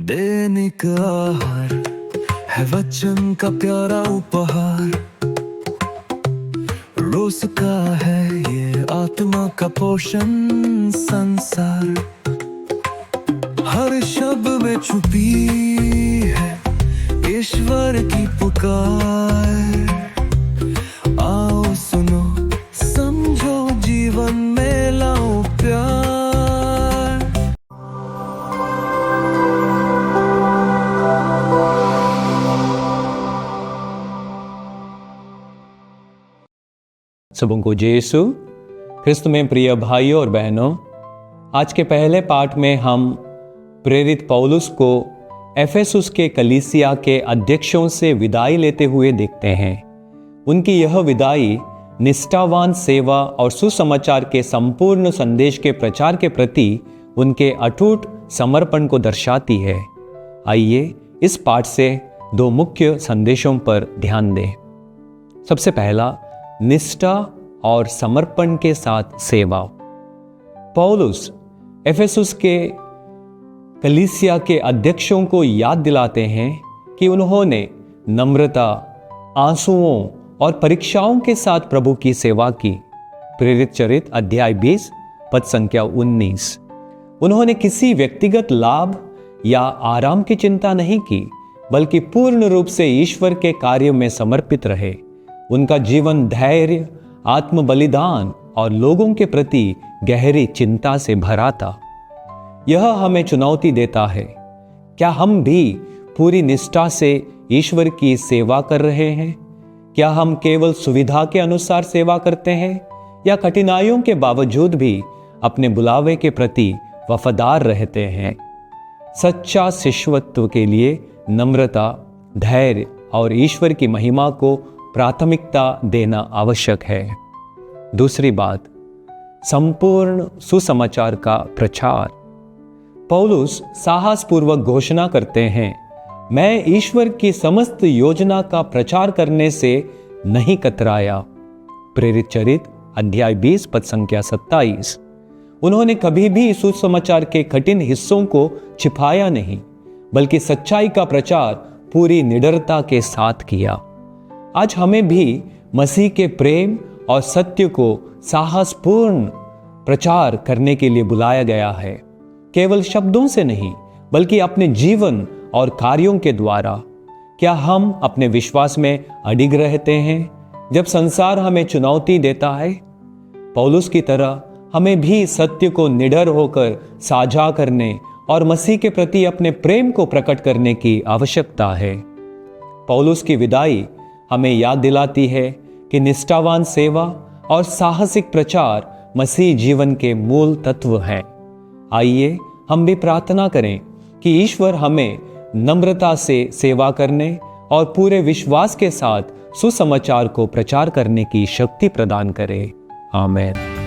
दैनिक आहार है वचन का प्यारा उपहार, रोज का है ये आत्मा का पोषण संसार। हर शब्द में छुपी है ईश्वर की पुकार। आओ सुनो समझो जीवन में लाओ प्यार। सबों को यीशु ख्रिस्त में प्रिय भाइयों और बहनों, आज के पहले पाठ में हम प्रेरित पौलुस को एफेसुस के कलीसिया के अध्यक्षों से विदाई लेते हुए देखते हैं। उनकी यह विदाई निष्ठावान सेवा और सुसमाचार के संपूर्ण संदेश के प्रचार के प्रति उनके अटूट समर्पण को दर्शाती है। आइए इस पाठ से दो मुख्य संदेशों पर ध्यान दें। सबसे पहला, निष्ठा और समर्पण के साथ सेवा। पौलुस एफेसुस के कलीसिया के अध्यक्षों को याद दिलाते हैं कि उन्होंने नम्रता, आंसुओं और परीक्षाओं के साथ प्रभु की सेवा की। प्रेरित चरित्र अध्याय 20 पद संख्या 19। उन्होंने किसी व्यक्तिगत लाभ या आराम की चिंता नहीं की, बल्कि पूर्ण रूप से ईश्वर के कार्य में समर्पित रहे। उनका जीवन धैर्य, आत्म बलिदान और लोगों के प्रति गहरी चिंता से भरा था। यह हमें चुनौती देता है। क्या हम भी पूरी निष्ठा से ईश्वर की सेवा कर रहे हैं? क्या हम केवल सुविधा के अनुसार सेवा करते हैं, या कठिनाइयों के बावजूद भी अपने बुलावे के प्रति वफादार रहते हैं? सच्चा शिष्यत्व के लिए नम्रता, धैर्य और ईश्वर की महिमा को प्राथमिकता देना आवश्यक है। दूसरी बात, संपूर्ण सुसमाचार का प्रचार। पौलुस साहसपूर्वक घोषणा करते हैं, मैं ईश्वर की समस्त योजना का प्रचार करने से नहीं कतराया। प्रेरित चरित्र अध्याय 20 पद संख्या 27। उन्होंने कभी भी सुसमाचार के कठिन हिस्सों को छिपाया नहीं, बल्कि सच्चाई का प्रचार पूरी निडरता के साथ किया। आज हमें भी मसीह के प्रेम और सत्य को साहसपूर्ण प्रचार करने के लिए बुलाया गया है, केवल शब्दों से नहीं, बल्कि अपने जीवन और कार्यों के द्वारा। क्या हम अपने विश्वास में अडिग रहते हैं जब संसार हमें चुनौती देता है? पौलुस की तरह हमें भी सत्य को निडर होकर साझा करने और मसीह के प्रति अपने प्रेम को प्रकट करने की आवश्यकता है। पौलुस की विदाई हमें याद दिलाती है कि निष्ठावान सेवा और साहसिक प्रचार मसीह जीवन के मूल तत्व हैं। आइए हम भी प्रार्थना करें कि ईश्वर हमें नम्रता से सेवा करने और पूरे विश्वास के साथ सुसमाचार को प्रचार करने की शक्ति प्रदान करे। आमीन।